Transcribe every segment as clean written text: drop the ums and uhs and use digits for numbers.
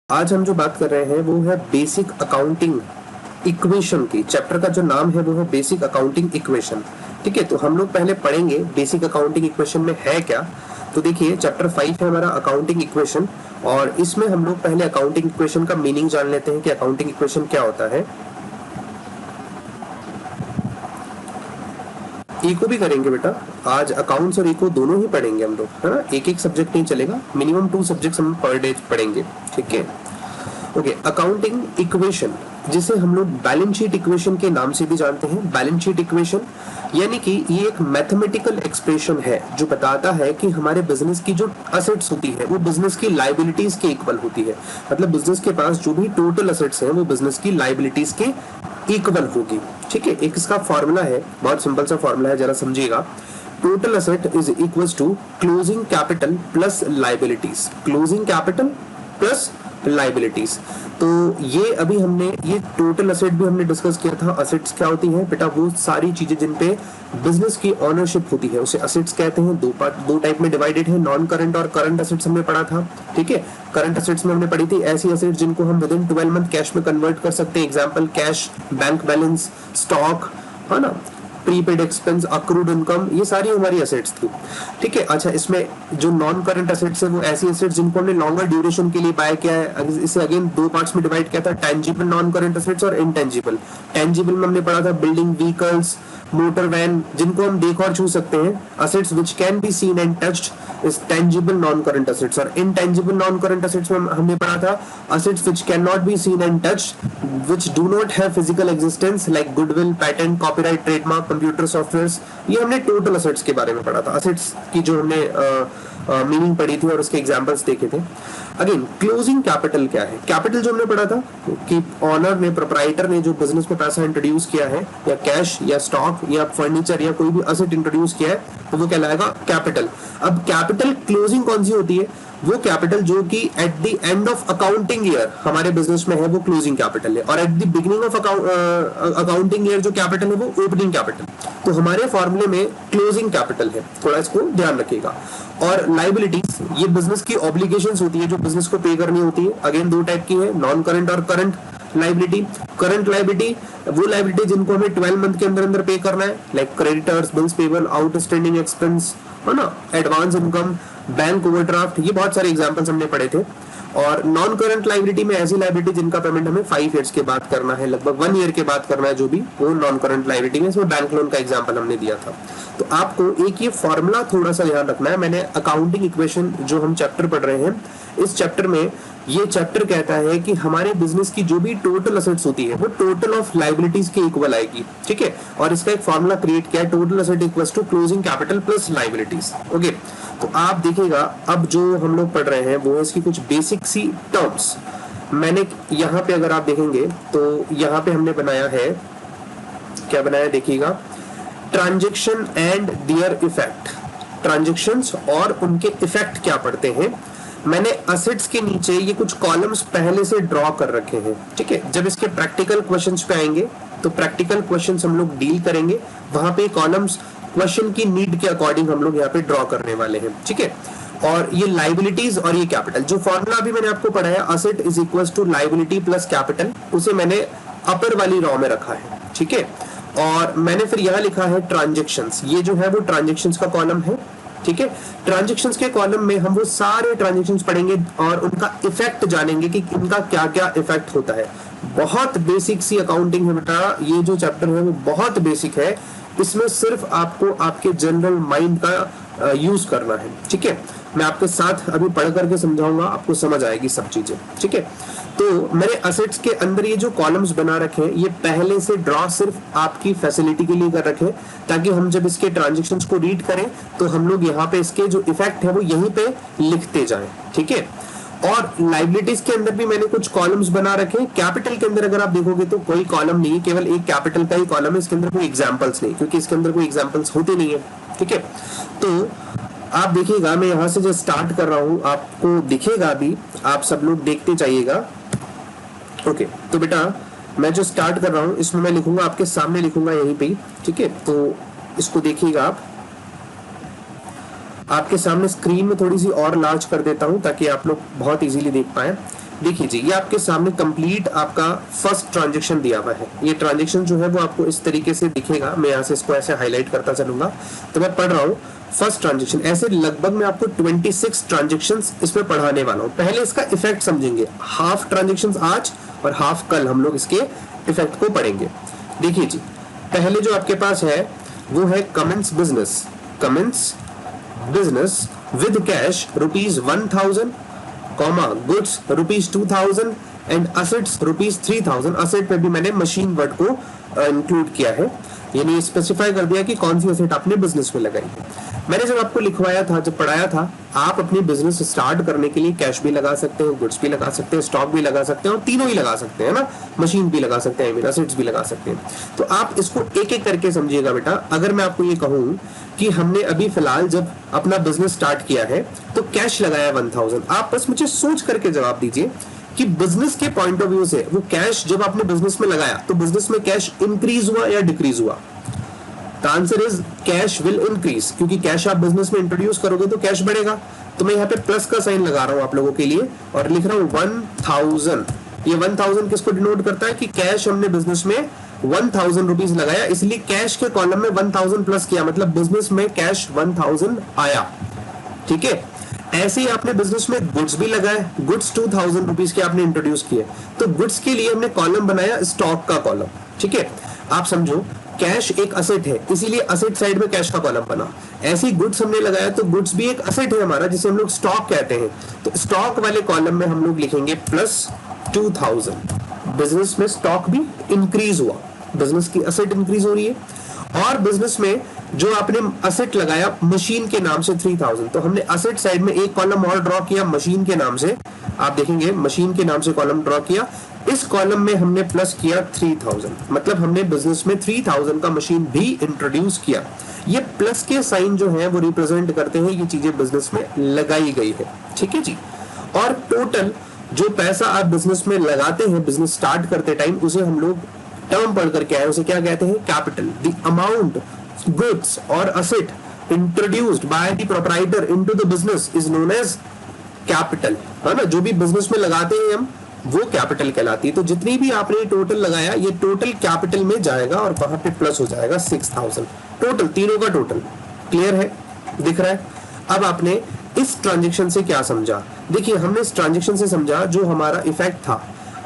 आज हम जो बात कर रहे हैं वो है बेसिक अकाउंटिंग इक्वेशन की। चैप्टर का जो नाम है वो है बेसिक अकाउंटिंग इक्वेशन। ठीक है, तो हम लोग पहले पढ़ेंगे बेसिक अकाउंटिंग इक्वेशन में है क्या। तो देखिए चैप्टर 5 है हमारा अकाउंटिंग इक्वेशन, और इसमें हम लोग पहले अकाउंटिंग इक्वेशन का मीनिंग जान लेते हैं कि अकाउंटिंग इक्वेशन क्या होता है। इको भी करेंगे बेटा, आज अकाउंट्स और इको दोनों ही पढ़ेंगे हम लोग, है ना। एक एक सब्जेक्ट नहीं चलेगा, मिनिमम 2 सब्जेक्ट्स हम पर डे पढ़ेंगे। ठीक है, ओके। अकाउंटिंग इक्वेशन जिसे हम लोग बैलेंस शीट इक्वेशन के नाम से भी जानते हैं। बैलेंस शीट इक्वेशन यानी कि ये एक मैथमेटिकल एक्सप्रेशन है जो बताता है कि हमारे बिजनेस की जो असेट्स होती है वो बिजनेस की लाइबिलिटीज के इक्वल होती है। मतलब बिजनेस के पास जो भी टोटल असेट्स हैं वो बिजनेस की लाइबिलिटीज के इक्वल होगी। ठीक है, एक इसका फॉर्मूला है, बहुत सिंपल सा फॉर्मूला है, जरा समझिएगा। Total asset is equal to closing capital plus liabilities. Closing capital plus liabilities. तो ये अभी हमने ये टोटल असेट भी हमने डिस्कस किया था। असेट्स क्या होती हैं बेटा? वो सारी चीजें जिन पे बिजनेस की ऑनरशिप होती है उसे असेट्स कहते हैं। दो टाइप में डिवाइडेड है, नॉन करंट और करंट असेट्स हमने पढ़ा था। ठीक है, करंट असेट्स में हमने पढ़ी थी ऐसी असेट्स जिनको हम विद इन 12 मंथ कैश में कन्वर्ट कर सकते हैं। Example cash, bank balance, stock, है ना, प्रीपेड एक्सपेंस, अक्रूड इनकम, ये सारी हमारी असेट्स थी। ठीक है, अच्छा इसमें जो नॉन करंट असेट्स है वो ऐसी असेट्स जिनको हमने लॉन्गर ड्यूरेशन के लिए बाय किया है। इसे अगेन 2 पार्ट्स में डिवाइड किया था, टेंजिबल नॉन करंट असेट्स और इनटेंजिबल। टेंजिबल में हमने पढ़ा था बिल्डिंग, व्हीकल्स, मोटर वैन, जिनको हम देख और छू सकते हैं। Assets which can be seen and touched is tangible non current assets. और इनटेंजिबल नॉन करंट असेट्स में हमने पढ़ा था assets which can not be seen and touched, which do not have physical existence like goodwill, patent, copyright, trademark, computer softwares. ये हमने total assets के बारे में पढ़ा था। असेट्स की जो हमने मीनिंग पढ़ी थी और उसके एग्जांपल्स देखे थे। अगेन क्लोजिंग कैपिटल क्या है? कैपिटल जो हमने पढ़ा था कि ऑनर ने, प्रोप्राइटर ने जो बिजनेस में पैसा इंट्रोड्यूस किया है, या कैश या स्टॉक या फर्नीचर या कोई भी असेट इंट्रोड्यूस किया है, तो वो कहलाएगा कैपिटल। अब कैपिटल क्लोजिंग कौन सी होती है? वो कैपिटल जो कि at the end of accounting year हमारे बिजनेस में है वो क्लोजिंग कैपिटल है, और at the beginning of accounting year जो कैपिटल है वो ओपनिंग कैपिटल। तो हमारे फॉर्मूले में क्लोजिंग कैपिटल है, थोड़ा इसको ध्यान रखिएगा। और लाइबिलिटीज, ये बिजनेस की ऑब्लिगेशंस होती है जो बिजनेस को पे करनी होती है। अगेन 2 टाइप की है, नॉन करंट और करंट लाइबिलिटी। करंट लाइबिलिटी वो लाइबिलिटी जिनको हमें 12 मंथ के अंदर अंदर पे करना है, like creditors, bills payable, outstanding expense, है ना, एडवांस इनकम, बैंक ओवरड्राफ्ट, ये बहुत सारे एग्जांपल्स हमने पढ़े थे। और नॉन करंट लाइबिलिटी में ऐसी लाइबिलिटी जिनका पेमेंट हमें 5 ईयर्स के बाद करना है, लगभग 1 ईयर के बाद करना है, जो भी वो नॉन करंट लाइबिलिटी में। इसमें बैंक लोन का एग्जांपल हमने दिया था। तो आपको एक ये फॉर्मूला थोड़ा सा ध्यान रखना है। मैंने अकाउंटिंग इक्वेशन जो हम चैप्टर पढ़ रहे हैं, इस चैप्टर में ये चैप्टर कहता है कि हमारे बिजनेस की जो भी टोटल असेट्स होती है वो टोटल ऑफ लाइबिलिटीज के इक्वल आएगी। ठीक है, और इसका एक फॉर्मूला क्रिएट किया है, total asset equals to closing capital plus liabilities. Okay, तो आप देखिएगा अब जो हम लोग पढ़ रहे हैं वो है इसकी कुछ बेसिक सी टर्म्स। मैंने यहाँ पे अगर आप देखेंगे तो यहाँ पे हमने बनाया है, क्या बनाया देखिएगा, transaction and their effect. Transactions और उनके इफेक्ट क्या पड़ते हैं। मैंने असेट्स के नीचे ये कुछ कॉलम्स पहले से ड्रॉ कर रखे हैं। ठीक है, जब इसके प्रैक्टिकल क्वेश्चंस पे आएंगे तो प्रैक्टिकल क्वेश्चंस हम लोग डील करेंगे, वहां पे कॉलम्स क्वेश्चन की नीड के अकॉर्डिंग हम लोग यहाँ पे ड्रॉ करने वाले हैं। ठीक है, और ये लाइबिलिटीज और ये कैपिटल, जो फॉर्मूला अभी मैंने आपको पढ़ाया asset is equal to liability plus capital, उसे मैंने अपर वाली रॉ में रखा है। ठीक है, और मैंने फिर यहाँ लिखा है ट्रांजेक्शन्स, ये जो है वो ट्रांजेक्शन्स का कॉलम है। ठीक है, ट्रांजेक्शन्स के कॉलम में हम वो सारे ट्रांजेक्शन्स पढ़ेंगे और उनका इफेक्ट जानेंगे कि इनका क्या क्या इफेक्ट होता है। बहुत बेसिक सी अकाउंटिंग है बेटा, ये जो चैप्टर है वो बहुत बेसिक है। इसमें सिर्फ आपको आपके जनरल माइंड का यूज करना है। ठीक है, मैं आपके साथ अभी पढ़ करके समझाऊंगा, आपको समझ आएगी सब चीजें। ठीक है, तो मैंने असेट्स के अंदर ये जो कॉलम्स बना रखे हैं ये पहले से ड्रॉ सिर्फ आपकी फैसिलिटी के लिए कर रखे, ताकि हम जब इसके ट्रांजेक्शन्स को रीड करें तो हम लोग यहाँ पे इसके जो इफेक्ट है वो यहीं पे लिखते जाएं। ठीक है, और लाइबिलिटीज के अंदर भी मैंने कुछ कॉलम्स बना रखे हैं। कैपिटल के अंदर अगर आप देखोगे तो कोई कॉलम नहीं है, केवल एक कैपिटल का ही कॉलम है, इसके अंदर कोई एग्जांपल्स नहीं, क्योंकि इसके अंदर कोई एग्जांपल्स होते नहीं है। ठीक है, तो आप देखिएगा मैं यहाँ से जो स्टार्ट कर रहा हूँ आपको दिखेगा भी, आप सब लोग देखते जाइएगा। ओके, तो बेटा मैं जो स्टार्ट कर रहा हूँ इसमें मैं लिखूंगा, आपके सामने लिखूंगा यहीं पे। ठीक है, तो इसको देखिएगा आप, आपके सामने स्क्रीन में थोड़ी सी और लार्ज कर देता हूं ताकि आप लोग बहुत इजीली देख पाए। देखिए जी, ये आपके सामने कंप्लीट आपका फर्स्ट ट्रांजैक्शन दिया हुआ है। ये ट्रांजैक्शन जो है वो आपको इस तरीके से दिखेगा, मैं यहाँ से इसको ऐसे हाईलाइट करता चलूंगा। तो मैं पढ़ रहा हूँ फर्स्ट ट्रांजैक्शन, ऐसे लगभग मैं आपको 26 ट्रांजैक्शंस इसमें पढ़ाने वाला हूँ। पहले इसका इफेक्ट समझेंगे, हाफ ट्रांजैक्शंस आज और हाफ कल हम लोग इसके इफेक्ट को पढ़ेंगे। देखिए जी, पहले जो आपके पास है वो है commences business with cash ₹1000, comma goods ₹2000 and assets ₹3000। Asset पे भी मैंने मशीन वर्ड को इंक्लूड किया है, यानी स्पेसिफाई कर दिया कि कौन सी असेट आपने बिजनेस में लगाई है। मैंने जब आपको लिखवाया था, जब पढ़ाया था, आप अपनी बिजनेस स्टार्ट करने के लिए कैश भी लगा सकते हैं, गुड्स भी लगा सकते हैं, स्टॉक भी लगा सकते हैं और तीनों ही लगा सकते हैं ना, मशीन भी लगा सकते हैं, असेट्स भी लगा सकते हैं। तो आप इसको एक एक करके समझिएगा बेटा। अगर मैं आपको ये कहूँ कि हमने अभी फिलहाल जब अपना बिजनेस स्टार्ट किया है तो कैश लगाया 1000, आप बस मुझे सोच करके जवाब दीजिए कि बिजनेस के पॉइंट ऑफ व्यू से वो कैश जब आपने बिजनेस में लगाया तो बिजनेस में कैश इंक्रीज हुआ या डिक्रीज हुआ? The answer is cash will increase, क्योंकि कैश आप बिजनेस में इंट्रोड्यूस करोगे तो कैश बढ़ेगा। तो मैं यहाँ पे प्लस का साइन लगा रहा हूं आप लोगों के लिए और लिख रहा हूं 1000। ये 1000 किसको डिनोट करता है कि कैश हमने बिजनेस में 1000 रुपीज लगाया, इसलिए कैश के कॉलम में 1000 प्लस किया, मतलब बिजनेस में कैश 1000 आया। ठीक है, ऐसे ही आपने बिजनेस में गुड्स भी लगाए, गुड्स 2000 रुपीज के आपने इंट्रोड्यूस किए, तो गुड्स के लिए हमने कॉलम बनाया स्टॉक का कॉलम। ठीक है, आप समझो कैश एक असेट है, इसीलिए असेट साइड में कैश का कॉलम बना। ऐसे ही गुड्स हमने लगाया तो गुड्स भी एक असेट है हमारा, जिसे हम लोग स्टॉक कहते हैं, तो स्टॉक वाले कॉलम में हम लोग लिखेंगे प्लस 2000। बिजनेस में स्टॉक भी इंक्रीज हुआ, बिजनेस की असेट इंक्रीज हो रही है। और बिजनेस में जो आपने असेट लगाया मशीन के नाम से 3000, तो हमने असेट साइड में एक कॉलम और ड्रॉ किया मशीन के नाम से, आप देखेंगे मशीन के नाम से कॉलम ड्रॉ किया, इस कॉलम में हमने प्लस किया 3000, मतलब हमने बिजनेस में 3000 का मशीन भी इंट्रोड्यूस किया। ये प्लस के साइन जो है वो रिप्रेजेंट करते हैं ये चीजें बिजनेस में लगाई गई है। ठीक है जी, और टोटल जो पैसा आप बिजनेस में लगाते हैं बिजनेस स्टार्ट करते टाइम, उसे हम लोग टर्म पढ़ करके आए, उसे क्या कहते हैं? कैपिटल। द अमाउंट गुड्स और asset introduced by the proprietor into the business is known as capital, है ना। जो भी बिजनेस में लगाते हैं हम वो कैपिटल कहलाती है। तो जितनी भी आपने टोटल लगाया ये टोटल कैपिटल में जाएगा और वहां पे प्लस हो जाएगा 6000, टोटल तीनों का टोटल। क्लियर है, दिख रहा है? अब आपने इस ट्रांजेक्शन से क्या समझा? देखिए, हमने इस ट्रांजेक्शन से समझा जो हमारा इफेक्ट था,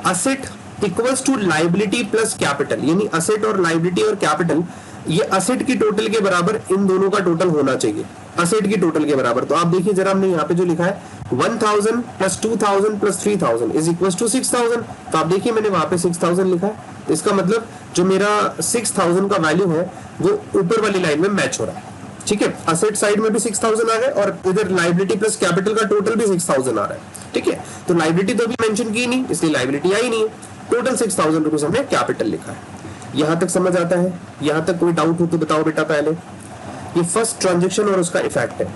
asset equals to liability plus capital, यानी असेट और लाइबिलिटी और कैपिटल ये असेट की टोटल के बराबर इन दोनों का टोटल होना चाहिए, असेट की टोटल के बराबर। तो आप देखिए जरा, हमने यहाँ पे जो लिखा है 1000 plus 2000 plus 3000 is equal to 6000, तो आप देखिए मैंने वहां पे 6000 लिखा है, तो इसका मतलब जो मेरा 6000 का वैल्यू है वो ऊपर वाली लाइन में मैच हो रहा है। ठीक है, असेट साइड में भी 6000 आ गए और इधर लाइबिलिटी प्लस कैपिटल का टोटल भी 6000 आ रहा है। ठीक है, तो लाइबिलिटी तो अभी मेंशन की नहीं, इसलिए लाइबिलिटी आई नहीं है, टोटल 6000 रुपीज हमने कैपिटल लिखा है। यहां तक समझ आता है? यहां तक कोई डाउट हो तो बताओ बेटा पहले। ये फर्स्ट ट्रांजैक्शन और उसका इफेक्ट है।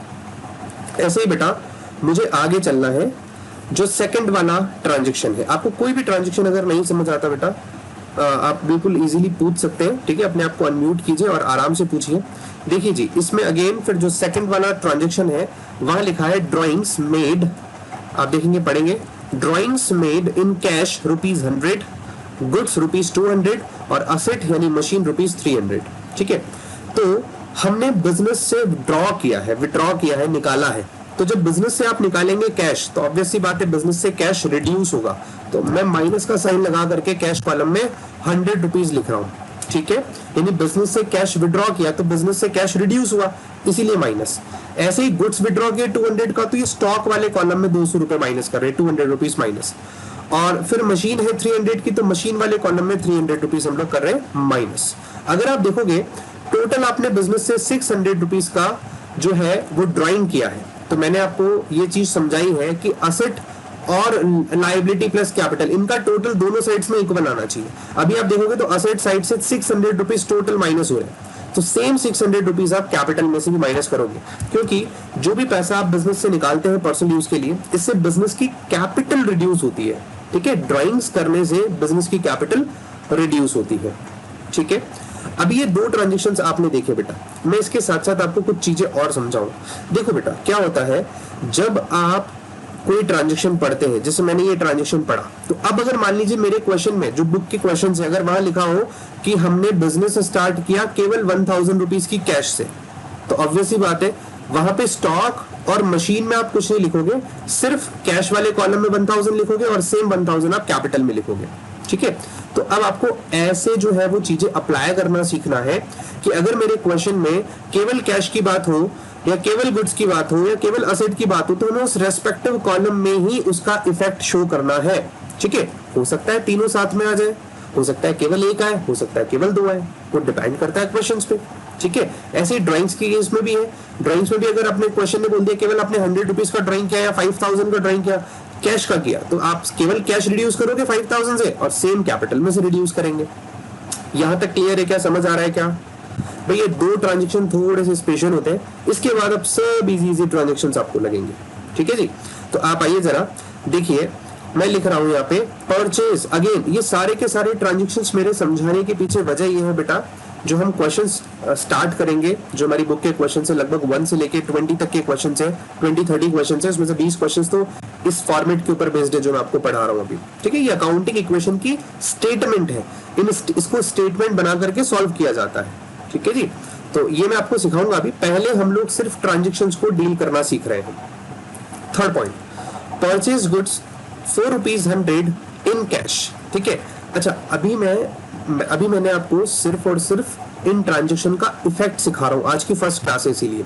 ऐसे ही बेटा मुझे आगे चलना है, जो सेकंड वाला ट्रांजैक्शन है। आपको कोई भी ट्रांजैक्शन अगर नहीं समझ आता बेटा, आप बिल्कुल इजीली पूछ सकते हैं। ठीक है, अपने आप को अनम्यूट कीजिए और आराम से पूछिए। देखिए जी, इसमें अगेन फिर जो सेकंड वाला ट्रांजैक्शन है वहां लिखा है ड्रॉइंग्स मेड, आप देखेंगे पढ़ेंगे, drawings made in cash ₹100, goods ₹200 और असेट यानी मशीन ₹300। ठीक है, तो हमने बिजनेस से ड्रॉ किया है, विड्रॉ किया है, निकाला है। तो जब बिजनेस से आप निकालेंगे कैश तो ऑब्वियस सी बात है बिजनेस से कैश रिड्यूस होगा, तो मैं माइनस का साइन लगा करके कैश कॉलम में 100 रुपीज लिख रहा हूं। ठीक है, यानी बिजनेस से कैश विड्रॉ किया तो बिजनेस से कैश रिड्यूस हुआ, इसीलिए माइनस। ऐसे ही गुड्स विड्रॉ किए 200 का, तो ये स्टॉक वाले कॉलम में 200 रुपए माइनस कर रहे हैं, 200 रुपीज माइनस। और फिर मशीन है 300 की, तो मशीन वाले कॉलम में 300 रुपीज हम लोग कर रहे हैं माइनस। अगर आप देखोगे टोटल आपने बिजनेस से 600 रुपीज का जो है वो ड्राइंग किया है। तो मैंने आपको ये चीज समझाई है कि असेट और लाइबिलिटी प्लस कैपिटल इनका टोटल दोनों साइड्स में इक्वल आना चाहिए। अभी आप देखोगे तो असेट साइड से 600 रुपीज टोटल माइनस हो रहे हैं, तो सेम 600 रुपीज आप कैपिटल में से भी माइनस करोगे, क्योंकि जो भी पैसा आप बिजनेस से निकालते हैं पर्सनल यूज के लिए, इससे बिजनेस की कैपिटल रिड्यूस होती है। ठीक है, ड्राइंग्स करने से बिजनेस की कैपिटल रिड्यूस होती है। ठीक है, अभी ये दो ट्रांजेक्शन्स आपने देखे बेटा, मैं इसके साथ साथ आपको कुछ चीजें और समझाऊं। देखो बेटा क्या होता है, जब आप कोई ट्रांजेक्शन पढ़ते हैं, जैसे मैंने ये ट्रांजेक्शन पढ़ा, तो अब अगर मान लीजिए मेरे क्वेश्चन में जो बुक के क्वेश्चन है, अगर वहां लिखा हो कि हमने बिजनेस स्टार्ट किया केवल 1000 रुपीज की कैश से, तो ऑब्वियसली बात है वहां पे स्टॉक और मशीन में आप कुछ नहीं लिखोगे, सिर्फ कैश वाले कॉलम में 1000 लिखोगे और सेम 1000 आप कैपिटल में लिखोगे। ठीक है, तो अब आपको ऐसे जो है वो चीजें अप्लाई करना सीखना है कि अगर मेरे क्वेश्चन में केवल कैश की बात हो या केवल गुड्स की बात हो या केवल असेट की बात हो, तो हमें उस रेस्पेक्टिव कॉलम में ही उसका इफेक्ट शो करना है। ठीक है, हो सकता है तीनों साथ में आ जाए, हो सकता है केवल एक आए, हो सकता है केवल दो आए, वो डिपेंड करता है क्वेश्चंस पे। ठीक है, ऐसे ड्राइंग्स की केस में भी है, ड्राइंग्स में भी अगर आपने क्वेश्चन में बोल दिया केवल आपने 100 रुपीज का ड्राइंग किया या 5000 का ड्राइंग किया, कैश का किया, तो आप केवल कैश रिड्यूस करोगे 5000 से और सेम कैपिटल में से रिड्यूस करेंगे। यहां तक क्लियर है क्या, समझ आ रहा है क्या भाई? ये दो ट्रांजेक्शन थोड़े से स्पेशल होते हैं, इसके बाद अब सब इजी ट्रांजेक्शंस आपको लगेंगे। ठीक है जी, तो आप आइए जरा देखिए, मैं लिख रहा हूं यहाँ पे परचेज। अगेन ये सारे के सारे ट्रांजेक्शंस मेरे समझाने के पीछे वजह ये है बेटा, जो हम क्वेश्चंस स्टार्ट करेंगे, जो हमारी बुक के क्वेश्चन है लगभग 1 से लेके 20 तक के क्वेश्चन है, 20-30 क्वेश्चन है, उसमें से 20 क्वेश्चन तो इस फॉर्मेट के ऊपर बेस्ड है जो मैं आपको पढ़ा रहा हूँ अभी। ठीक है, ये अकाउंटिंग इक्वेशन की स्टेटमेंट है, इसको स्टेटमेंट बना करके सॉल्व किया जाता है। ठीक है जी, तो ये मैं आपको सिखाऊंगा अभी। पहले हम लोग सिर्फ ट्रांजेक्शन्स को डील करना सीख रहे हैं। Third point, purchase goods 4 rupees 100 in cash. ठीक है, अच्छा अभी मैंने आपको सिर्फ और सिर्फ इन ट्रांजेक्शन का इफेक्ट सिखा रहा हूं, आज की फर्स्ट क्लास है, इसीलिए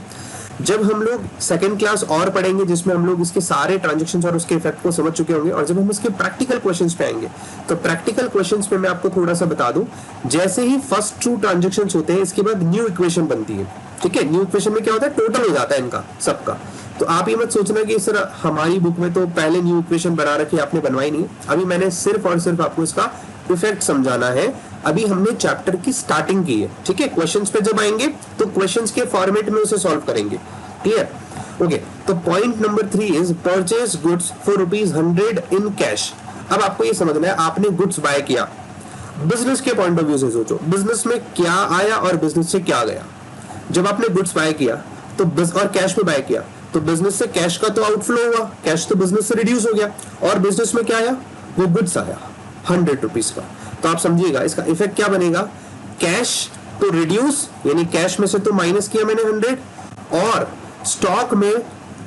जब हम लोग सेकंड क्लास और पढ़ेंगे जिसमें हम लोग इसके सारे ट्रांजेक्शंस और उसके इफेक्ट को समझ चुके होंगे, और जब हम इसके प्रैक्टिकल क्वेश्चंस पे आएंगे तो प्रैक्टिकल क्वेश्चंस पे मैं आपको थोड़ा सा बता दूं, जैसे ही फर्स्ट 2 ट्रांजेक्शंस होते हैं इसके बाद न्यू इक्वेशन बनती है। ठीक है, न्यू इक्वेशन में क्या होता है, टोटल हो जाता है इनका सबका। तो आप ये मत सोचना कि सर हमारी बुक में तो पहले न्यू इक्वेशन बना रखी, आपने बनवाई नहीं। अभी मैंने सिर्फ और सिर्फ आपको इसका इफेक्ट समझाना है। अभी हमने चैप्टर की स्टार्टिंग की है। ठीक है, क्वेश्चंस पे जब आएंगे तो क्वेश्चंस के फॉर्मेट में उसे सॉल्व करेंगे। क्लियर? ओके, तो point number 3 is purchase goods for ₹100 in cash. अब आपको ये समझना है, आपने गुड्स बाय किया, बिजनेस के पॉइंट ऑफ व्यू से सोचो, बिजनेस में क्या आया और बिजनेस से क्या गया। जब आपने गुड्स बाय किया तो और कैश में बाय किया, तो बिजनेस से कैश का तो आउटफ्लो हुआ, कैश तो बिजनेस से रिड्यूस हो गया, और बिजनेस में क्या आया, वो गुड्स आया 100 रुपीज का। तो आप समझिएगा इसका इफेक्ट क्या बनेगा, कैश तो रिड्यूस, यानी कैश में से तो माइनस किया मैंने 100, और स्टॉक में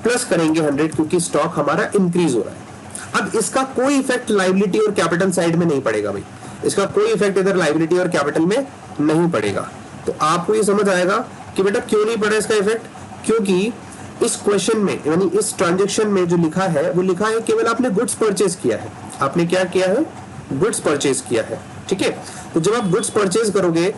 प्लस करेंगे 100 क्योंकि स्टॉक हमारा इंक्रीज हो रहा है। अब इसका कोई इफेक्ट लायबिलिटी और कैपिटल साइड में नहीं पड़ेगा भाई, इसका कोई इफेक्ट इधर लायबिलिटी और कैपिटल में नहीं पड़ेगा। तो आपको ये समझ आएगा कि बेटा क्यों नहीं पड़ा इसका इफेक्ट, क्योंकि इस क्वेश्चन में यानी इस ट्रांजेक्शन में जो लिखा है वो लिखा है केवल आपने गुड्स परचेज किया है। आपने क्या किया है, गुड्स परचेज किया है। ठीक है, तो जब आप गुड्स परचेज करोगे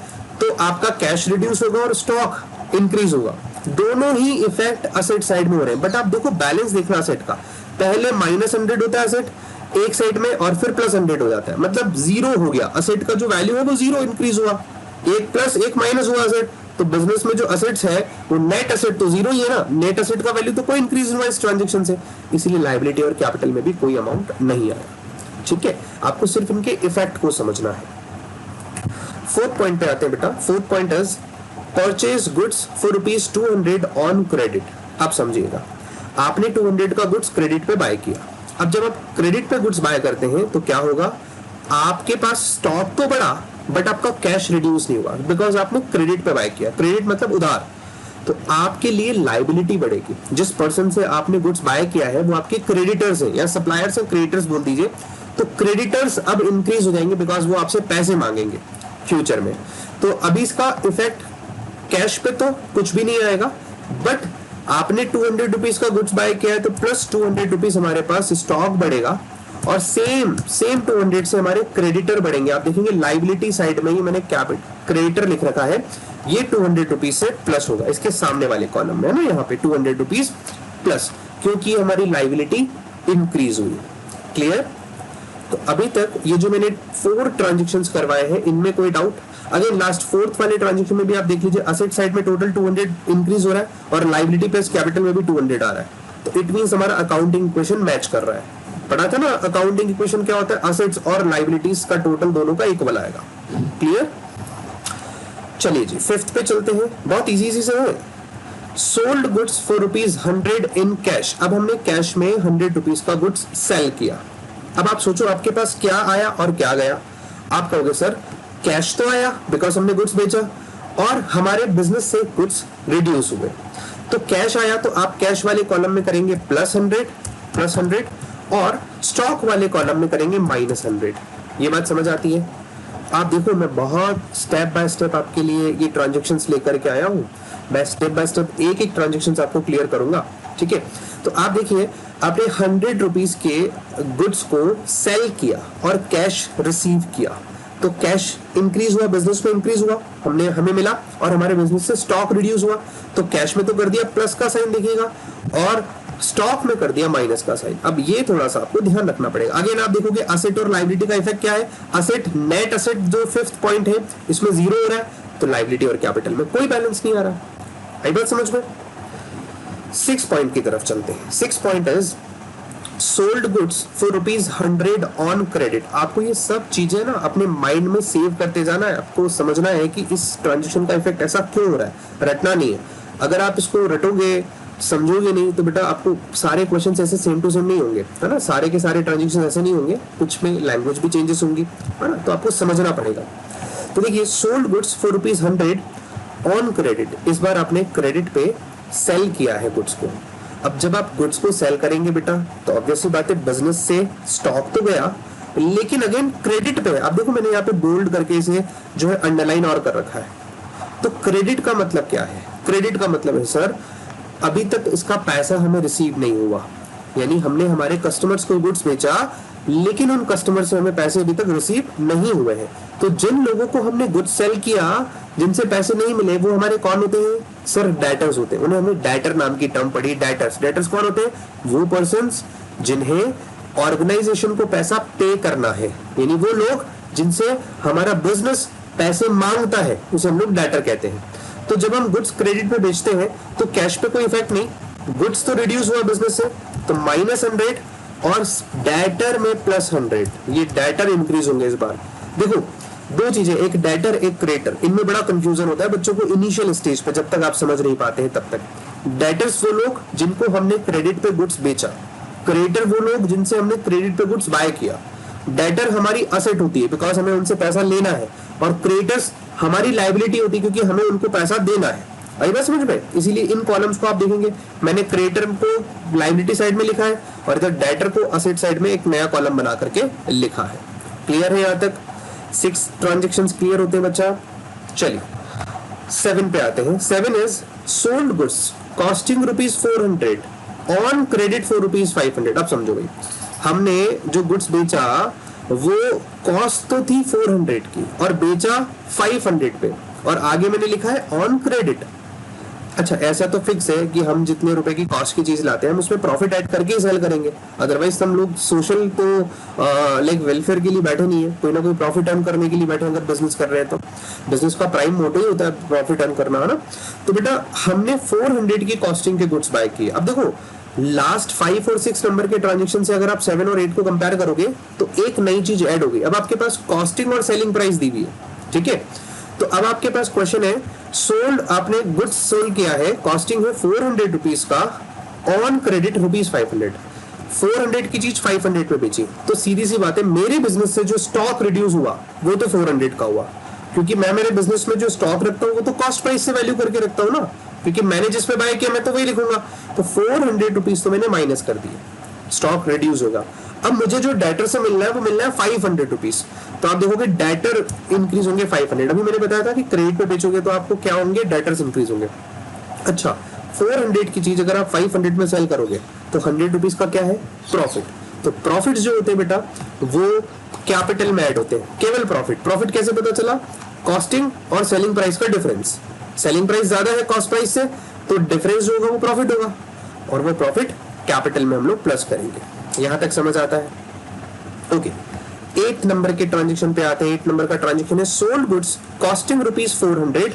तो आपका कैश रिड्यूस होगा और स्टॉक इंक्रीज होगा, दोनों ही इफेक्ट असेट साइड में हो रहे हैं। बट आप देखो बैलेंस देखना असेट का, पहले -100 होता है असेट एक साइड में और फिर +100 हो जाता है, मतलब जीरो हो गया असेट का जो वैल्यू है वो जीरो इंक्रीज हुआ, एक प्लस एक माइनस हुआ असेट। तो बिजनेस में जो असेट्स है वो नेट असेट तो जीरो ही है ना, नेट असेट का वैल्यू तो कोई इंक्रीज हुआ इस ट्रांजेक्शन से, इसलिए लायबिलिटी और कैपिटल में भी कोई अमाउंट नहीं आया। ठीक है, आपको सिर्फ इनके इफेक्ट को समझना है। फोर्थ पॉइंट पे आते हैं बेटा। Fourth point is purchase goods for ₹200 on credit. आप समझिएगा, आपने 200 का गुड्स क्रेडिट पे बाय किया। अब जब आप क्रेडिट पे गुड्स बाय करते हैं तो क्या होगा, आपके पास स्टॉक तो बढ़ा बट आपका कैश रिड्यूस नहीं हुआ, बिकॉज आपने क्रेडिट पे बाय किया। क्रेडिट मतलब उधार, तो आपके लिए लायबिलिटी बढ़ेगी। जिस पर्सन से आपने गुड्स बाय किया है वो आपके क्रेडिटर्स हैं, या सप्लायर्स और क्रेडिटर्स बोल दीजिए, तो क्रेडिटर्स अब इंक्रीज हो जाएंगे बिकॉज वो आपसे पैसे मांगेंगे फ्यूचर में। तो अभी इसका इफेक्ट कैश पे तो कुछ भी नहीं आएगा, बट आपने 200 रुपीज का गुड्स बाय किया है तो प्लस 200 रुपीज हमारे पास स्टॉक बढ़ेगा, और सेम 200 से हमारे क्रेडिटर बढ़ेंगे। आप देखेंगे लायबिलिटी साइड में ही मैंने क्रेडिटर लिख रखा है, ये 200 रुपीज से प्लस होगा इसके सामने वाले कॉलम में, है ना, यहाँ पे 200 रुपीज प्लस, क्योंकि हमारी लायबिलिटी इंक्रीज हुई। क्लियर? तो अभी तक ये जो मैंने 4 ट्रांजेक्शन्स करवाए हैं इनमें कोई डाउट? अगेन लास्ट 4th वाले ट्रांजेक्शन में भी आप देख लीजिए, असेट साइड में टोटल 200 इंक्रीज हो रहा है और लायबिलिटी प्लस कैपिटल में भी 200 आ रहा है, तो इट मींस हमारा अकाउंटिंग इक्वेशन मैच कर रहा है। पढ़ा था ना अकाउंटिंग इक्वेशन क्या होता है, असेट्स और लायबिलिटीज का टोटल दोनों का इक्वल आएगा। क्लियर? चलिए जी 5th पे चलते हैं, बहुत इजी से है। Sold goods for ₹100 in cash. अब हमने कैश में 100 रुपीज का गुड्स सेल किया। अब आप सोचो आपके पास क्या आया और क्या गया। आप कहोगे सर कैश तो आया बिकॉज हमने गुड्स बेचा, और हमारे बिजनेस से गुड्स रिड्यूस हुए। तो कैश आया तो आप कैश वाले कॉलम में करेंगे +100 और स्टॉक वाले कॉलम में करेंगे -100। ये बात समझ आती है? आप देखो मैं बहुत स्टेप बाय स्टेप आपके लिए ये ट्रांजेक्शन्स लेकर के आया हूँ। मैं स्टेप बाय स्टेप एक एक ट्रांजेक्शन्स आपको क्लियर करूंगा, ठीक है? तो आप देखिए आपने 100 रुपीज के गुड्स को सेल किया और कैश रिसीव किया, तो कैश इंक्रीज हुआ, बिजनेस में इंक्रीज हुआ, हमें मिला, और हमारे बिजनेस से स्टॉक रिड्यूस हुआ। तो कैश में तो कर दिया प्लस का साइन दिखेगा और स्टॉक में कर दिया माइनस का साइन। अब ये थोड़ा सा आपको ध्यान रखना पड़ेगा। अगेन आप देखोगे असेट और लायबिलिटी का इफेक्ट क्या है। असेट, नेट असेट जो 5th पॉइंट है इसमें 0 हो रहा है, तो लायबिलिटी और कैपिटल में कोई बैलेंस नहीं आ रहा। आई बात समझ में? 6 पॉइंट की तरफ चलते हैं। 6 point is sold goods for ₹100 on credit. आपको ये सब चीजें ना अपने माइंड में सेव करते जाना है। आपको समझना है कि इस ट्रांजेक्शन का इफेक्ट ऐसा क्यों हो रहा है, रटना नहीं है। अगर आप इसको रटोगे, समझोगे नहीं, तो बेटा आपको सारे क्वेश्चंस ऐसे सेम टू सेम नहीं होंगे, है ना? सारे के सारे ट्रांजेक्शन ऐसे नहीं होंगे, कुछ में लैंग्वेज भी चेंजेस होंगी, है ना? तो आपको समझना पड़ेगा। तो देखिए sold goods for ₹100 on credit, इस बार आपने क्रेडिट पे सेल किया है गुड्स को। अब जब आप गुड्स को सेल करेंगे बेटा, तो ऑब्वियसली बात है बिजनेस से स्टॉक तो गया, लेकिन अगेन क्रेडिट पे, आप देखो मैंने यहाँ पे बोल्ड करके इसे जो है अंडरलाइन और कर रखा है। तो क्रेडिट का मतलब क्या है? क्रेडिट का मतलब है सर अभी तक इसका पैसा हमें रिसीव नहीं हुआ, यानी हमने हमारे कस्टमर्स को गुड्स बेचा लेकिन उन कस्टमर से हमें पैसे अभी तक रिसीव नहीं हुए हैं। तो जिन लोगों को हमने गुड्स सेल किया जिनसे पैसे नहीं मिले, वो हमारे कौन होते हैं सर? डेटर्स होते हैं। उन्हें हमने डेटर नाम की टर्म पढ़ी, डेटर्स। डेटर्स कौन होते हैं? वो पर्संस जिन्हें ऑर्गेनाइजेशन को पैसा पे करना है, यानी वो लोग जिनसे हमारा बिजनेस पैसे मांगता है, उसे हम लोग डेटर कहते हैं। तो जब हम गुड्स क्रेडिट पे बेचते हैं तो कैश पे कोई इफेक्ट नहीं, गुड्स तो रिड्यूस हुआ बिजनेस से, तो -100 और डेटर में +100, ये डेटर इंक्रीज होंगे इस बार। देखो दो चीजें, एक डेटर एक क्रेडिटर, इनमें बड़ा कंफ्यूजन होता है बच्चों को इनिशियल स्टेज पे, जब तक आप समझ नहीं पाते हैं तब तक। डेटर्स वो लोग जिनको हमने क्रेडिट पे गुड्स बेचा, क्रेडिटर वो लोग जिनसे हमने क्रेडिट पे गुड्स बाय किया। डेटर हमारी असेट होती है बिकॉज हमें उनसे पैसा लेना है, और क्रेडिटर्स हमारी लायबिलिटी होती है क्योंकि हमें उनको पैसा देना है। आई बात समझ में? इसीलिए इन कॉलम्स को आप देखेंगे मैंने क्रेडिटर को लायबिलिटी साइड में लिखा है और इधर डेटर को असेट साइड में एक नया कॉलम बना करके लिखा है। क्लियर है यहाँ तक? 6 ट्रांजेक्शन्स क्लियर होते हैं बच्चा। चलिए 7 पे आते हैं। 7 is sold goods costing ₹400 on credit for ₹500। अब समझो भाई, हमने जो गुड्स बेचा वो कॉस्ट तो थी 400 की और बेचा 500 पे, और आगे मैंने लिखा है ऑन क्रेडिट। अच्छा ऐसा तो फिक्स है कि हम जितने रुपए की कॉस्ट की चीज लाते हैं हम उसमें प्रॉफिट ऐड करके ही सेल करेंगे, अदरवाइज हम लोग सोशल तो लाइक वेलफेयर के लिए बैठे नहीं है, कोई ना कोई प्रॉफिट अर्न करने के लिए बैठे। अगर बिजनेस कर रहे हैं तो बिजनेस का प्राइम मोटो ही होता है प्रॉफिट अर्न करना, है ना? तो बेटा हमने 400 की कॉस्टिंग के गुड्स बाय किए। अब देखो लास्ट 5 और 6 नंबर के ट्रांजेक्शन से अगर आप 7 और 8 को कंपेयर करोगे तो एक नई चीज ऐड हो गई। अब आपके पास कॉस्टिंग और सेलिंग प्राइस दी हुई है, ठीक है? तो अब आपके पास क्वेश्चन है, सोल्ड आपने गुड्स सेल किया है, कॉस्टिंग है 400 रुपीज का, ऑन क्रेडिट ₹500। 400 की चीज 500 पे बेची, तो सीधी सी बात है मेरे बिजनेस से जो स्टॉक रिड्यूस हुआ वो तो 400 का हुआ, क्योंकि मैं मेरे बिजनेस में जो स्टॉक रखता हूँ वो तो कॉस्ट प्राइस से वैल्यू करके रखता हूँ ना, क्योंकि मैंने जिस पे बाय किया मैं तो वही लिखूंगा। तो 400 रुपीज तो मैंने माइनस कर दिए, स्टॉक रिड्यूस होगा। अब मुझे जो डेटर से मिलना है वो मिलना है 500 रुपीज, तो आप देखोगे डेटर इंक्रीज होंगे 500। अभी मैंने बताया था कि क्रेडिट पे बेचोगे तो आपको क्या होंगे, डेटर्स इंक्रीज होंगे। अच्छा 400 की चीज अगर आप 500 में सेल करोगे तो 100 रुपीज का क्या है, प्रॉफिट। तो प्रॉफिट जो होते हैं बेटा वो कैपिटल में ऐड होते हैं, केवल प्रॉफिट। प्रॉफिट कैसे पता चला? कॉस्टिंग और सेलिंग प्राइस का डिफरेंस। सेलिंग प्राइस ज्यादा है कॉस्ट प्राइस से, तो डिफरेंस जो होगा वो प्रॉफिट होगा, और वो प्रॉफिट कैपिटल में हम लोग प्लस करेंगे। यहां तक समझ आता है? ओके 8 नंबर के ट्रांजेक्शन पे आते हैं। 8 नंबर का ट्रांजेक्शन है sold goods costing ₹400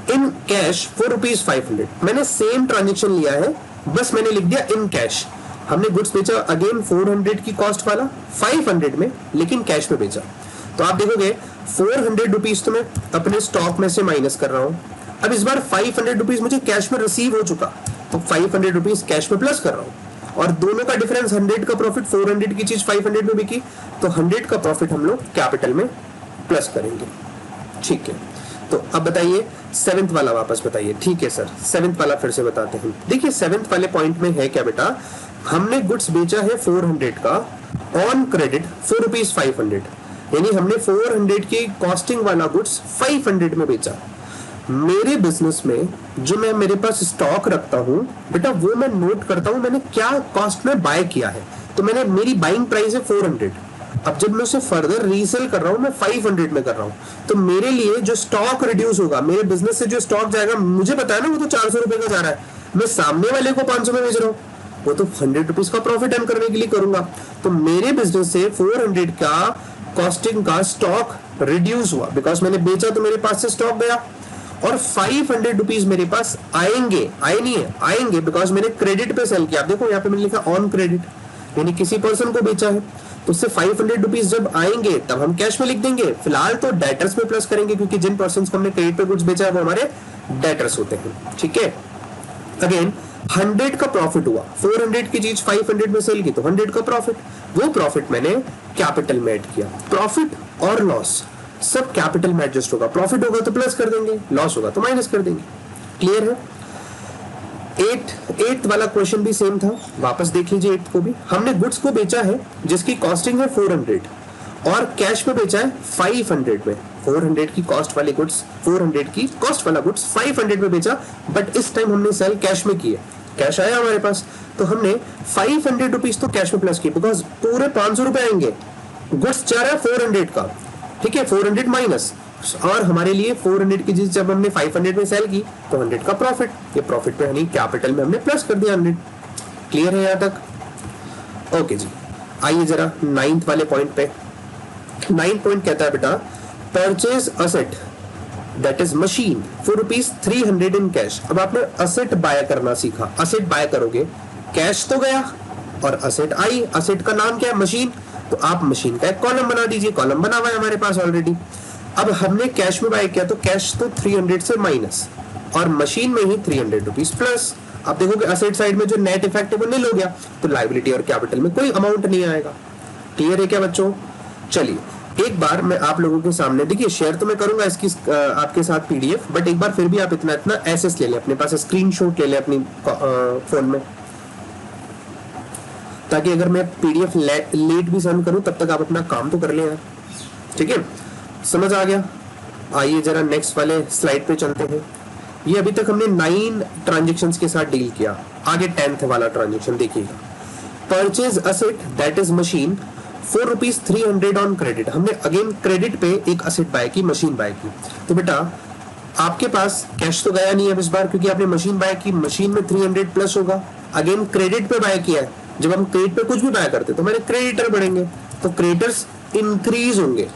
in cash for ₹500। मैंने सेम ट्रांजेक्शन लिया है, बस मैंने लिख दिया इन कैश। हमने गुड्स बेचा अगेन 400 की कॉस्ट वाला 500 में, लेकिन कैश में बेचा। तो आप देखोगे 400 रुपीज तो मैं अपने स्टॉक में से माइनस कर रहा हूं, अब इस बार 500 रुपीज मुझे कैश में रिसीव हो चुका, तो 500 रुपीज कैश में प्लस कर रहा हूं, और दोनों का डिफरेंस 100 का प्रॉफिट, 400 की चीज 500 में बिकी, तो 100 का प्रॉफिट हम लोग कैपिटल में प्लस करेंगे। ठीक है, तो अब बताइए 7th वाला वापस बताइए। ठीक है सर, 7th वाला फिर से बताते हैं। देखिए 7th वाले पॉइंट में है क्या बेटा, हमने गुड्स बेचा है 400 का ऑन क्रेडिट फॉर रुपीज 500, यानी हमने 400 की कॉस्टिंग वाला गुड्स 500 में बेचा। मेरे बिजनेस में जो मैं मेरे पास स्टॉक रखता हूं बेटा, वो मैं नोट करता हूं मैंने क्या कॉस्ट में बाय किया है। तो मैंने, मेरी बाइंग प्राइस है 400, अब जब मैं उसे फर्दर रीसेल कर रहा हूं मैं 500 में कर रहा हूं, तो मेरे लिए जो स्टॉक रिड्यूस होगा, मेरे बिजनेस से जो स्टॉक जाएगा, मुझे पता है ना वो तो 400 रुपए का जा रहा है, मैं सामने वाले को 500 में बेच रहा हूं, वो तो 100 रुपीज का प्रॉफिट अर्न करने के लिए करूंगा। तो मेरे बिजनेस से 400 का कॉस्टिंग का स्टॉक रिड्यूस हुआ, बिकॉज मैंने बेचा तो मेरे पास से स्टॉक गया, और 500 रुपीज मेरे पास आएंगे, आए नहीं है, आएंगे बिकॉज मैंने क्रेडिट पे सेल किया। देखो यहाँ पे मैंने लिखा ऑन क्रेडिट, यानी किसी पर्सन को बेचा है, तो उससे 500 रुपीज जब आएंगे तब हम कैश में लिख देंगे। फिलहाल तो डेटर्स में प्लस करेंगे, क्योंकि जिन पर्सन को हमने क्रेडिट पे गुड्स बेचा है वो हमारे डेटर्स होते हैं। ठीक है, अगेन 100 का प्रॉफिट हुआ, 400 की चीज 500 में सेल की, तो 100 का प्रॉफिट, वो प्रॉफिट मैंने कैपिटल में ऐड किया। प्रॉफिट और लॉस सब कैपिटल में एडजस्ट होगा, प्रॉफिट होगा तो प्लस कर देंगे, लॉस होगा तो माइनस कर देंगे। क्लियर है? 8th वाला क्वेश्चन भी सेम था, वापस देख लीजिए 8th को भी। हमने गुड्स को बेचा है जिसकी कॉस्टिंग है 400 और कैश में बेचा है 500 में। 400 की कॉस्ट वाली गुड्स, 400 की कॉस्ट वाला गुड्स 500 में बेचा, बट इस टाइम हमने सेल कैश में की है, कैश आया हमारे पास, तो हमने 500 रुपीज तो कैश में प्लस की, बिकॉज पूरे 500 रुपए आएंगे, गुड्स जा रहा है 400 का, ठीक है, 400 माइनस, और हमारे लिए 400 की चीज जब हमने 500 में सेल की तो 100 का प्रॉफिट, ये प्रॉफिट पे यानी कैपिटल में हमने प्लस कर दिया 100। क्लियर है यहाँ तक? ओके जी, आइए जरा 9th वाले पॉइंट पे। 9th पॉइंट कहता है बेटा, purchase asset that is machine for rupees 300 in cash. अब आपने असेट बाय करना सीखा, असेट बाय करोगे, कैश तो गया और असेट आई, असेट का नाम क्या है? मशीन, तो आप मशीन का एक कॉलम बना दीजिए, कॉलम बना हुआ है हमारे पास ऑलरेडी। अब हमने कैश में बाय किया तो कैश तो 300 से माइनस और मशीन में ही 300 रुपीज प्लस। आप देखोगे असेट साइड में जो नेट इफेक्ट है वो नील हो गया, तो लायबिलिटी और कैपिटल में कोई अमाउंट नहीं आएगा। क्लियर है क्या बच्चों? चलिए एक बार मैं आप लोगों के सामने, देखिए शेयर तो मैं करूंगा इसकी आपके साथ पीडीएफ, बट एक बार फिर भी आप इतना एसेस ले लें अपने पास, स्क्रीनशॉट ले लें अपनी फोन में, ताकि अगर मैं पीडीएफ लेट भी सेंड करूं तब तक आप अपना काम तो कर ले यार। ठीक है, समझ आ गया? आइए जरा नेक्स्ट वाले स्लाइड पे चलते हैं। ये अभी तक हमने 9 ट्रांजैक्शंस के साथ डील किया, आगे 10th वाला ट्रांजैक्शन देखिएगा। Purchase asset that is machine for rupees 300 on credit. हमने अगेन क्रेडिट पे एक असेट बाय की, मशीन बाय की, तो बेटा आपके पास कैश तो गया नहीं है इस बार, क्योंकि आपने मशीन बाय की, मशीन में 300 प्लस होगा। अगेन क्रेडिट पे बाय किया है, जब हम क्रेडिट पे कुछ भी बाय करते तो हमारे क्रेडिटर बढ़ेंगे, तो क्रेडिटर्स इंक्रीज होंगे,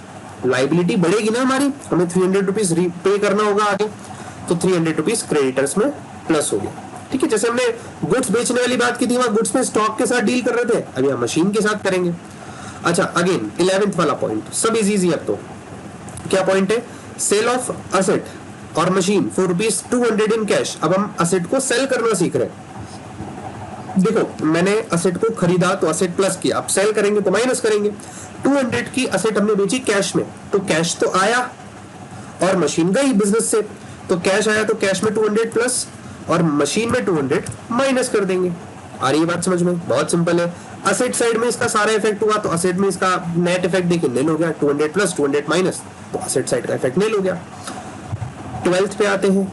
लाइबिलिटी बढ़ेगी ना हमारी, हमें 300 रुपीज पे करना होगा आगे, तो 300 रुपीज क्रेडिटर्स में प्लस हो गया। ठीक है, जैसे हमने गुड्स बेचने वाली बात की थी, वहां गुड्स में स्टॉक के साथ डील कर रहे थे, अभी हम मशीन के साथ करेंगे। अच्छा, अगेन 11th वाला पॉइंट, सब इजी अब तो। क्या पॉइंट है? सेल ऑफ असेट और machine for rupees 200 in cash. अब हम असेट को सेल करना सीख रहे हैं। देखो मैंने असेट को खरीदा तो असेट प्लस किया, अब सेल करेंगे तो माइनस करेंगे। 200 की असेट हमने बेची कैश में, तो कैश तो आया और मशीन गई बिजनेस से, तो कैश आया तो कैश में 200 प्लस और मशीन में 200 माइनस कर देंगे। आ रही है बात समझ में? बहुत सिंपल है। असेट साइड में इसका सारा इफेक्ट हुआ तो असेट में इसका नेट इफेक्ट देखिए नील हो गया, 200 प्लस 200 माइनस, तो असेट साइड का इफेक्ट नील हो गया। 12th पे आते हैं।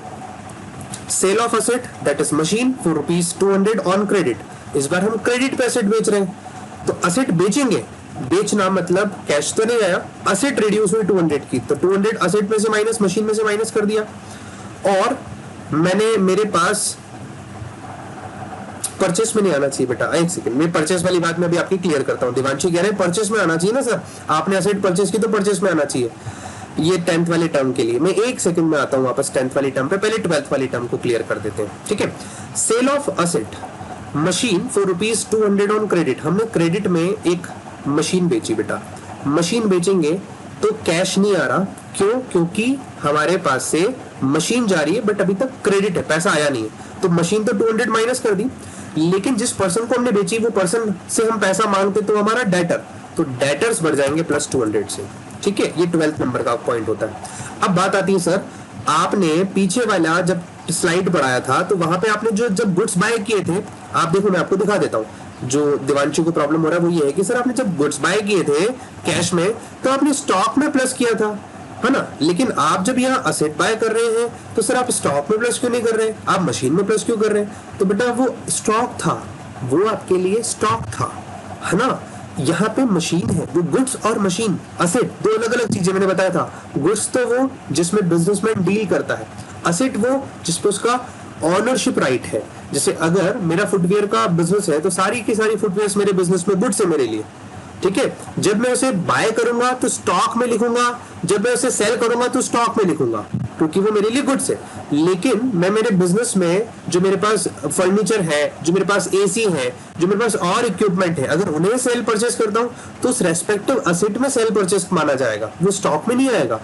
Sale of asset that is machine for rupees 200 on credit. इस बार हम क्रेडिट पे असेट बेच रहे हैं, तो असेट बेचेंगे, बेचना मतलब कैश तो नहीं आया, असेट रिड्यूस हुई 200 की, तो 200 असेट में से माइनस, मशीन में से माइनस कर दिया। और मैंने, मेरे पास परचेस में नहीं आना चाहिए बेटा, एक सेकंड, मैं परचेस वाली बात में अभी आपकी क्लियर करता हूं। दिवांशी कह रहे हैं परचेस में आना चाहिए ना सर, आपने असेट परचेस की तो परचेस में आना चाहिए, ये 10th वाले टर्म के लिए। मैं एक सेकंड में आता हूं वापस 10th वाली टर्म पे, पहले 12th वाली टर्म को क्लियर कर देते हैं। ठीक है, sale of asset machine for rupees 200 on credit. हमने क्रेडिट में एक मशीन बेची बेटा, मशीन बेचेंगे तो कैश नहीं आ रहा, क्यों? क्योंकि हमारे पास से मशीन जा रही है बट अभी तक क्रेडिट है, पैसा आया नहीं है, तो मशीन तो 200 माइनस कर दी, लेकिन जिस पर्सन को हमने बेची वो पर्सन से हम पैसा मांगते तो हमारा डेटर, तो डेटर्स बढ़ जाएंगे प्लस 200 से। ठीक है, ये 12th नंबर का पॉइंट होता है। अब बात आती है सर, आपने पीछे वाला जब स्लाइड पढ़ाया था तो वहां पे आपने जो जब गुड्स बाय किए थे, आप देखो मैं आपको दिखा देता हूँ, जो दिवांशु को प्रॉब्लम हो रहा है वो ये है कि सर आपने जब गुड्स बाय किए थे कैश में तो आपने स्टॉक में प्लस किया था, है ना, लेकिन आप जब यहाँ असेट बाय कर रहे हैं तो सर आप स्टॉक में प्लस क्यों नहीं कर रहे, आप मशीन में प्लस क्यों कर रहे हैं? तो बेटा वो स्टॉक था, वो आपके लिए स्टॉक था, है ना। यहाँ पे मशीन है, वो गुड्स और मशीन असेट दो अलग अलग चीजें, मैंने बताया था। गुड्स तो वो जिसमें बिजनेसमैन डील करता है, असेट वो जिसपे उसका ऑनरशिप राइट है। जैसे अगर मेरा फुटवेयर का बिजनेस है तो सारी की सारी फुटवेयर मेरे बिजनेस में गुड्स है मेरे लिए, ठीक है। जब मैं उसे बाय करूंगा तो स्टॉक में लिखूंगा, जब मैं उसे सेल करूंगा तो स्टॉक में लिखूंगा, क्योंकि वो मेरे लिए गुड्स है। लेकिन मैं मेरे बिजनेस में जो मेरे पास फर्नीचर है, जो मेरे पास एसी है, जो मेरे पास और इक्विपमेंट है, अगर उन्हें सेल परचेस करता हूं तो उस रेस्पेक्टिव असेट में सेल परचेस माना जाएगा, वो स्टॉक में नहीं आएगा।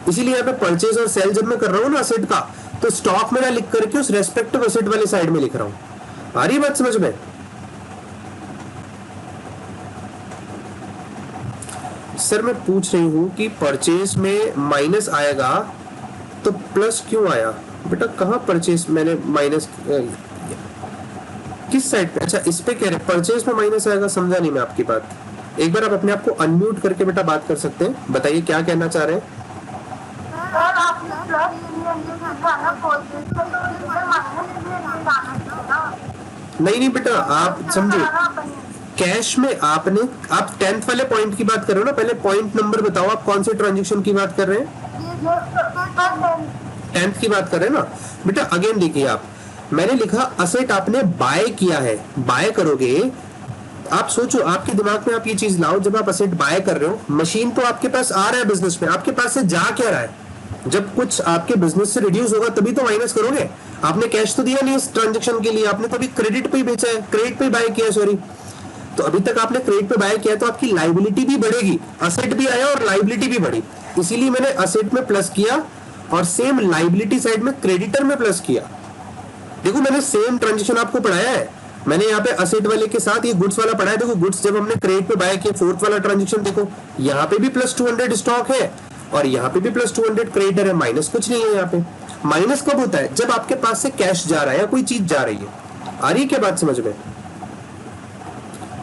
इसीलिए यहाँ पे परचेज और सेल जब मैं कर रहा हूँ ना असेट का, तो स्टॉक में ना लिख करके उस रेस्पेक्टिव असेट वाले साइड में लिख रहा हूं। आ रही बात समझ में? सर मैं पूछ रही हूं कि परचेज में माइनस आएगा तो प्लस क्यों आया? बेटा कहां परचेज मैंने माइनस, किस साइड पे? अच्छा इस पे कह रहे परचेज में माइनस आएगा, समझा नहीं मैं आपकी बात। एक बार आप अपने आप को अनम्यूट करके बेटा बात कर सकते हैं, बताइए क्या कहना चाह रहे हैं। नहीं बेटा आप समझे, कैश में आपने, आप 10th वाले पॉइंट की बात कर रहे हो ना, पहले पॉइंट नंबर बताओ, आप कौन से ट्रांजैक्शन की बात कर रहे हैं? 10th की बात कर रहे हैं ना बेटा। अगेन देखिए, आप मैंने लिखा असेट आपने बाय किया है, बाय करोगे, आप सोचो आपके दिमाग में आप ये चीज लाओ, जब आप असेट बाय कर रहे हो, मशीन तो आपके पास आ रहा है बिजनेस में, आपके पास से जा क्या रहा है? जब कुछ आपके बिजनेस से रिड्यूस होगा तभी तो माइनस करोगे। आपने कैश तो दिया नहीं इस ट्रांजेक्शन के लिए, आपने तो अभी क्रेडिट पे ही बेचा है, क्रेडिट पे बाय किया है, सॉरी। तो अभी तक आपने क्रेडिट पे बाय किया तो आपकी लायबिलिटी भी बढ़ेगी, असेट भी आया और लायबिलिटी भी बढ़ी, इसीलिए मैंने असेट में प्लस किया और सेम लायबिलिटी साइड में क्रेडिटर में प्लस किया। देखो मैंने सेम ट्रांजेक्शन आपको पढ़ाया है, मैंने यहाँ पे असेट वाले के साथ ये गुड्स वाला पढ़ाया। देखो गुड्स जब हमने क्रेडिट पे बाय किया, 4th वाला ट्रांजेक्शन देखो, यहाँ पे भी प्लस 200 स्टॉक है और यहाँ पे भी प्लस 200 क्रेडिटर है, माइनस कुछ नहीं है। यहाँ पे माइनस कब होता है? जब आपके पास से कैश जा रहा है या कोई चीज जा रही है। आ रही है क्या बात समझ में?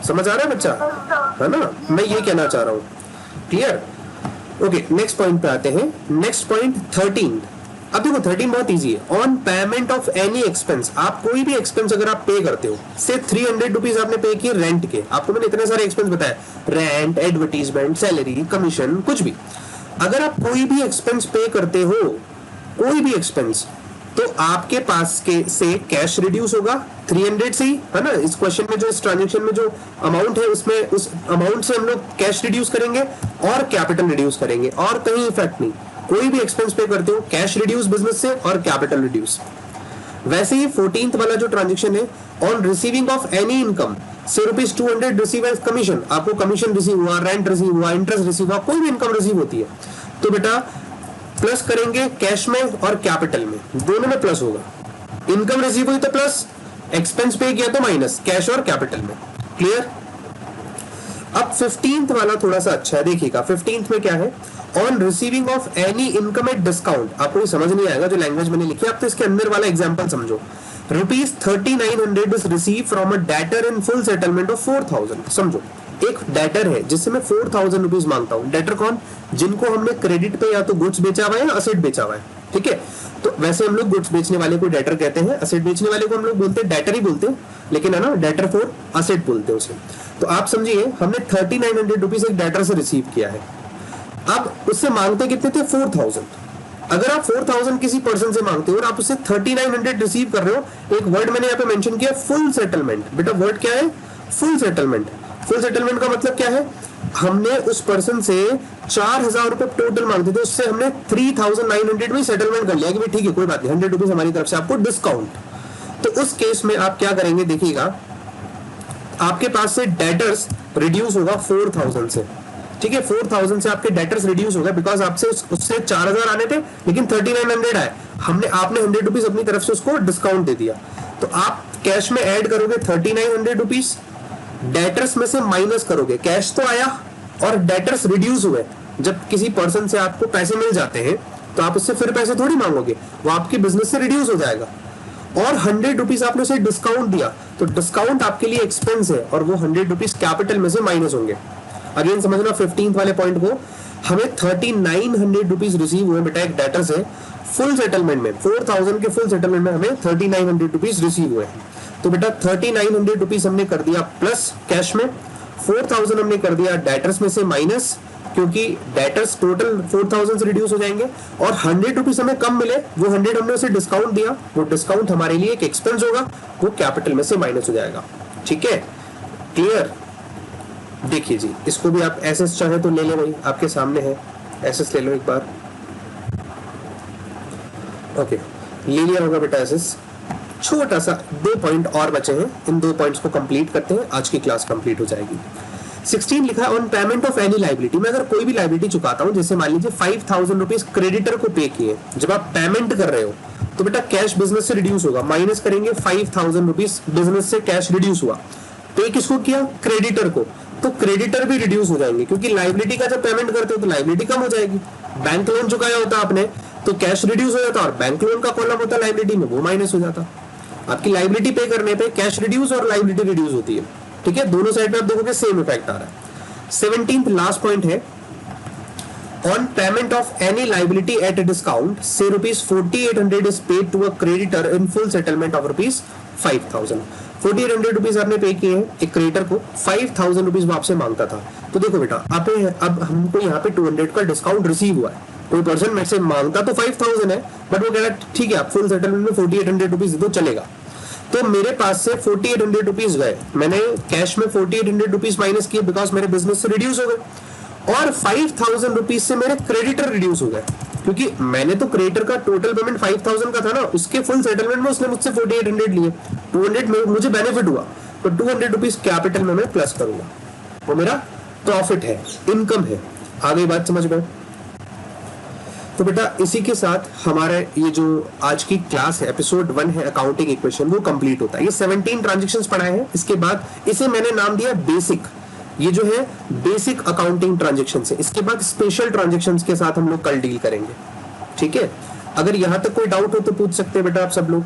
समझ आ रहा है बच्चा, है ना? मैं ये कहना चाह रहा हूँ, क्लियर? ओके नेक्स्ट पॉइंट पे आते हैं। Next point 13। अब देखो 13 बहुत इजी है। On payment of any expense, आप कोई भी एक्सपेंस अगर आप पे करते हो, से 300 रुपीज आपने पे किए रेंट के, आपको मैंने इतने सारे एक्सपेंस बताया, रेंट, एडवर्टीजमेंट, सैलरी, कमीशन, कुछ भी। अगर आप कोई भी एक्सपेंस पे करते हो, कोई भी एक्सपेंस, तो आपके पास के से कैश रिड्यूस होगा 300 से ही, है ना। इस क्वेश्चन में जो, इस ट्रांजेक्शन में जो अमाउंट है उसमें, उस अमाउंट से हम लोग कैश रिड्यूस करेंगे और कैपिटल रिड्यूस करेंगे, और कहीं इफेक्ट नहीं। कोई भी एक्सपेंस पे करते हो, कैश रिड्यूस बिजनेस से और कैपिटल रिड्यूस। वैसे ही 14th वाला जो ट्रांजेक्शन है, on receiving of any income से ₹200 रिसीव एज कमीशन, आपको कमीशन रिसीव हुआ, रेंट रिसीव हुआ, इंटरेस्ट रिसीव हुआ, कोई भी इनकम रिसीव होती है, तो बेटा प्लस करेंगे कैश में और कैपिटल में, दोनों में प्लस होगा। इनकम रिसीव हुई तो प्लस, एक्सपेंस पे किया तो माइनस, कैश और कैपिटल में। क्लियर? अब 15th वाला थोड़ा सा अच्छा है, देखिएगा 15th में क्या है, on receiving of any income at discount. आपको समझ नहीं आएगा जो लैंग्वेज मैंने लिखी, आप तो इसके अंदर वाला एग्जांपल समझो। ₹3900 is receive from a debtor in full settlement of 4000। समझो एक डेटर है जिससे मैं 4000 रुपीज मांगता हूँ। डेटर कौन? जिनको हमने क्रेडिट पे या तो गुड्स बेचा हुआ है या असेट बेचा हुआ है, ठीक है। तो वैसे हम लोग गुड्स बेचने वाले को डेटर कहते हैं, असेट बेचने वाले को हम लोग बोलते हैं डेटर ही बोलते हैं, लेकिन है ना डेटर फॉर असेट बोलते हैं उसे। तो आप समझिए हमने 3900 रुपीज एक डेटर से रिसीव किया है, अब उससे मांगते कितने थे? 4000। अगर आप 4000 किसी पर्सन से मांगते हो और आप उससे 3900 रिसीव कर रहे हो, एक वर्ड मैंने यहाँ पे मेंशन किया, फुल सेटलमेंट। बेटा वर्ड क्या है? Full settlement. फुल सेटलमेंट का मतलब क्या है? हमने उस पर्सन से 4000 रुपए टोटल मांगते थे, उससे हमने 3900 में सेटलमेंट कर लिया कि भाई ठीक है कोई बात नहीं, 100 रुपीज हमारी तरफ से आपको डिस्काउंट। तो उस केस में आप क्या करेंगे? देखिएगा आपके पास से डेटर्स रिड्यूस होगा 4000 से, ठीक है, 4000 से आपके डेटर्स रिड्यूस हो गए बिकॉज आपसे उससे 4000 आने थे लेकिन 3900 आए, हमने आपने 100 रुपीज अपनी तरफ से उसको डिस्काउंट दे दिया। तो आप कैश में ऐड करोगे 3900 रुपीज, डेटर्स में से माइनस करोगे, कैश तो आया और डेटर्स रिड्यूस हुए। जब किसी पर्सन से आपको पैसे मिल जाते हैं तो आप उससे फिर पैसे थोड़ी मांगोगे, वो आपके बिजनेस से रिड्यूस हो जाएगा। और 100 रुपीज आपने उसे डिस्काउंट दिया, तो डिस्काउंट आपके लिए एक्सपेंस है और वो 100 रुपीज कैपिटल में से माइनस होंगे। अगेन समझना 15th वाले पॉइंट को, हमें 3900 रुपीज रिसीव हुए बेटा एक डेटर से, फुल सेटलमेंट में 4000 के फुल सेटलमेंट में हमें 3900 रुपीज रिसीव हुए हैं। तो बेटा 3900 रुपीज हमने कर दिया प्लस कैश में, 4000 हमने कर दिया डेटर्स में से माइनस, क्योंकि डेटर्स टोटल 4000 से रिड्यूस हो जाएंगे और 100 रुपीज हमें कम मिले, वो 100 हमने उसे डिस्काउंट दिया, वो डिस्काउंट हमारे लिए एक एक्सपेंस होगा, वो कैपिटल में से माइनस हो जाएगा। ठीक है, क्लियर? देखिए जी, इसको भी आप एसएस चाहे तो ले ले, भाई आपके सामने है, एसएस ले लो एक बार। ओके, ले लिया होगा बेटा एसएस। छोटा सा 2 पॉइंट और बचे हैं, इन 2 पॉइंट्स को कंप्लीट करते हैं, आज की क्लास कंप्लीट हो जाएगी। 16 लिखा है on payment of any liability. मैं अगर कोई भी लाइबिलिटी चुकाता हूं, जैसे मान लीजिए 5000 रुपीज क्रेडिटर को पे किए, जब आप पेमेंट कर रहे हो तो बेटा कैश बिजनेस से रिड्यूस होगा, माइनस करेंगे 5000 रुपीज बिजनेस से कैश रिड्यूस हुआ, पे किसको किया? क्रेडिटर को, तो क्रेडिटर भी रिड्यूस हो जाएंगे क्योंकि लाइबिलिटी का जब पेमेंट करते हो तो लाइबिलिटी कम हो जाएगी। बैंक लोन चुकाया होता आपने तो कैश रिड्यूस हो जाता और बैंक लोन का कॉलम होता लाइबिलिटी में, वो माइनस हो जाता। आपकी लाइबिलिटी पे करने पे कैश रिड्यूस और लाइबिलिटी रिड्यूस होती है। ठीक है, दोनों साइड पे आप देखोगे सेम इफेक्ट आ रहा है। 17th लास्ट पॉइंट है on payment of any liability at a discount से rupees 4800 is paid to a creditor in full settlement of rupees 5000। 4800 rupees आपने पे किए हैं एक क्रेडिटर को, 5000 रुपीज वो आपसे मांगता था। तो देखो बेटा, अब हमको यहाँ पे 200 का डिस्काउंट रिसीव हुआ है। कोई पर्सन मेरे से मांगता तो 5000 है, बट वो कह रहा है ठीक है आप फुल सेटलमेंट में 4800 रुपीज दे दो, चलेगा। तो मेरे पास से 4800 रुपीज गए, मैंने कैश में 4800 रुपीज माइनस किए बिकॉज मेरे बिजनेस से रिड्यूस हो गए, और 5000 रुपीज से मेरे क्रेडिटर रिड्यूस हो गए क्योंकि मैंने तो क्रेडिटर का टोटल पेमेंट 5000 का था ना, उसके फुल सेटलमेंट में उसने मुझसे 4800 लिए, 200 में मुझे बेनिफिट हुआ, तो 200 रुपीज कैपिटल में मैं प्लस करूंगा, वो मेरा प्रॉफिट है, इनकम है। आ गई बात समझ में? तो बेटा इसी के साथ हमारा ये जो आज की क्लास है, एपिसोड 1 है अकाउंटिंग इक्वेशन, वो कंप्लीट होता है। ये 17 ट्रांजैक्शंस पढ़ाए हैं, इसके बाद इसे मैंने नाम दिया बेसिक। ये जो है बेसिक अकाउंटिंग ट्रांजैक्शंस है, इसके बाद स्पेशल ट्रांजैक्शंस के साथ हम लोग कल डील करेंगे। ठीक है, अगर यहां तक कोई डाउट हो तो पूछ सकते हैं बेटा आप सब लोग।